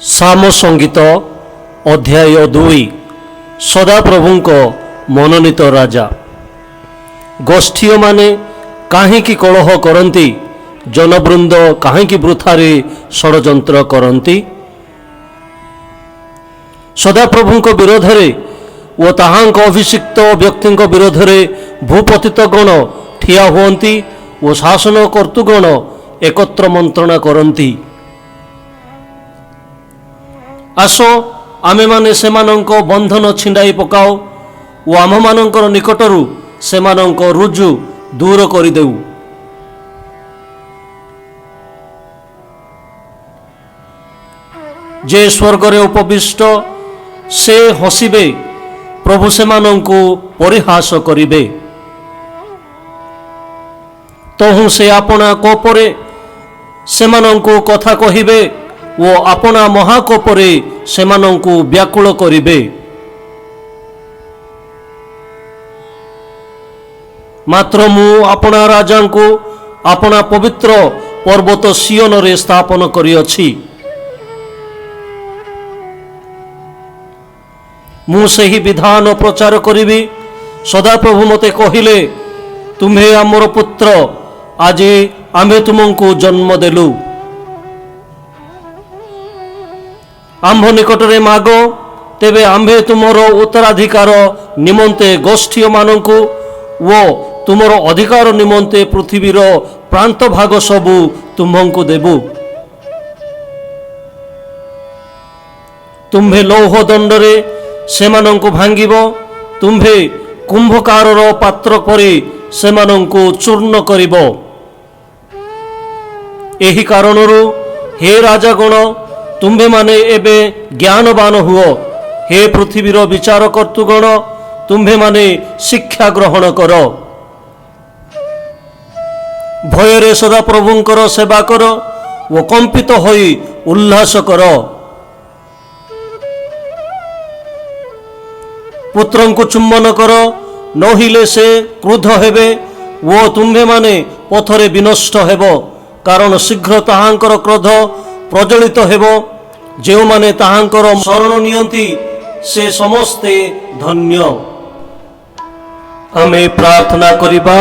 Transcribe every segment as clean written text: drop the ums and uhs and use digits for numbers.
साम संगीत अध्याय 2 सदाप्रभुंक मनोनीत राजा। गोष्ठी माने काहींकी कलह करती, जनवृंद काहींकी वृथारे षड्यंत्र करती। सदाप्रभुंक विरोध रे ओ ताहांक अभिषिक्त व्यक्ति विरोध रे भूपतित गण ठिया हुअन्ति ओ शासन कर्तुगण एकत्र मंत्रणा करती। आस आमे माने सेमानंक बंधन छिंडाई पकाओ ओ आम मानंकर निकटरू सेमानंक रुजु दूर करिदेउ। जे स्वर्ग रे उपविष्ट से हसिबे, प्रभु सेमानंकु परिहास करिबे। तहु से आपना कोपरे सेमानंकु कथा कहिबे ओ आपना महाकोपरे सेमानंकु व्याकुल करिबे। मात्र मु आपना राजांकु आपना पवित्र पर्वत सियोन रे स्थापन करिअछि। मु सही विधान प्रचार करिबी। सदाप्रभु मते कहिले, तुम्हे आमर पुत्र, आज आमे तुमको जन्म देलु। आम्भ निकटरे माग, तेबे आम्भे तुमर उत्तराधिकार निमंते गोष्ठी मानंकु वो तुमर अधिकार निमंते पृथ्वीर प्रांत भाग सबु तुम्हंकु देबु। तुम्भे लौह दंडरे सेमानंकु भांगिबो, तुम्भे कुंभकारर पात्र परि सेमानंकु चूर्ण करिबो। एही कारणरू हे राजागण, तुम्भे माने एबे ज्ञानवान हुओ। हे पृथ्वीर विचार कर्तुगण, तुम्भे माने शिक्षा ग्रहण कर। भयरे सदा प्रभुंकर सेवा कर ओ कंपित होई उल्लास कर। पुत्रंकु चुम्बन कर, नहिले से क्रुद्ध हेबे ओ तुम्भे माने पथरे विनष्ट हेबो। कारण शीघ्र ताहांकर क्रोध प्रज्वलित हेबो। जो माने ताहांकर शरण नियंती से समस्ते धन्य। आमे प्रार्थना करिबा।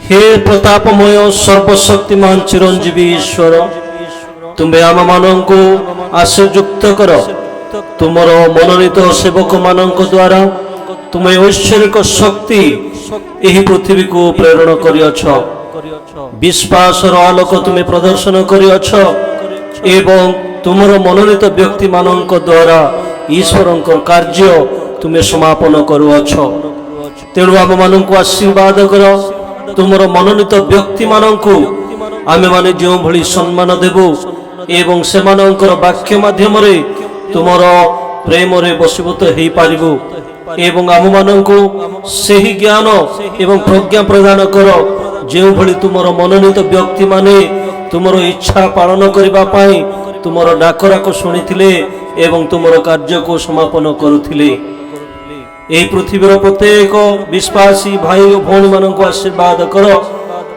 हे प्रतापमय सर्वशक्तिमान चिरंजीवी ईश्वर, तुम्हे आम मानंकु आशीर्युक्त कर। तुमर मनोनीत सेवक मानंक द्वारा तुम्हें ऐश्वरिक शक्ति एही पृथ्वी को प्रेरण करिअछ। विश्वासर आलोक तुम्हें प्रदर्शन करिअछ एवं तुमर मनोनीत व्यक्ति मानंक द्वारा ईश्वरंकर कार्य तुम्हें समापन करुअछ। तेणु आम मानंकु आशीर्वाद कर। तुमर मनोनीत व्यक्ति मानंकु आमे माने जो भली सम्मान देबु एवं सेमानंकर वाक्य माध्यम रे तुमर प्रेम रे बशीभूत हेई पारिबु एवं आम मानंकु सेही ज्ञान एवं प्रज्ञा प्रदान कर जो भली तुमर मनोनीत व्यक्ति माने तुमर इच्छा पालन करिबा पई तुमर डाकरा को सुनिथिले एवं तुमर कार्य को समापन करुथिले। एही पृथ्वीर प्रत्येक विश्वासी भाई और भौणी मानंकु आशीर्वाद कर,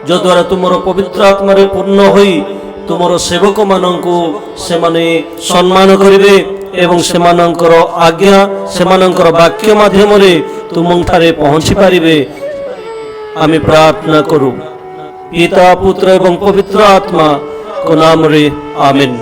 जो द्वारा तुमर पवित्र आत्मा रे पूर्ण होई तुमर सेवक मानंकु से माने सम्मान करिवे एवं सेमानंकर आज्ञा सेमानंकर वाक्य माध्यम रे तुमंठारे पहुंची पारिबे। आमे प्रार्थना करू पिता पुत्र एवं पवित्र आत्मा को नाम रे आमीन।